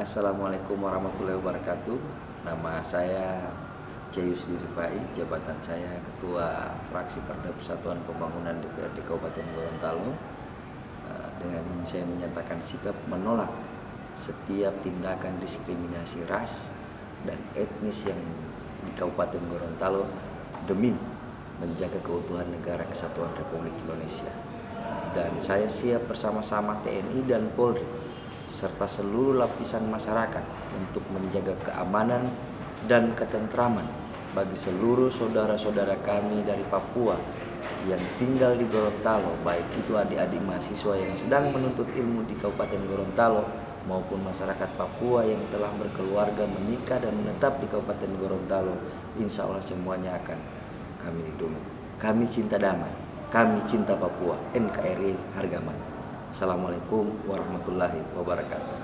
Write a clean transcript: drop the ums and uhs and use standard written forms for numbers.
Assalamualaikum warahmatullahi wabarakatuh. Nama saya Ceyus Dirifai, jabatan saya Ketua Fraksi Partai Persatuan Pembangunan DPRD Kabupaten Gorontalo. Dengan ini saya menyatakan sikap menolak setiap tindakan diskriminasi ras dan etnis yang di Kabupaten Gorontalo demi menjaga keutuhan negara kesatuan Republik Indonesia. Dan saya siap bersama-sama TNI dan Polri serta seluruh lapisan masyarakat untuk menjaga keamanan dan ketentraman bagi seluruh saudara-saudara kami dari Papua yang tinggal di Gorontalo, baik itu adik-adik mahasiswa yang sedang menuntut ilmu di Kabupaten Gorontalo maupun masyarakat Papua yang telah berkeluarga, menikah dan menetap di Kabupaten Gorontalo. Insya Allah semuanya akan kami lindungi. Kami cinta damai, kami cinta Papua. NKRI harga mati. Assalamualaikum warahmatullahi wabarakatuh.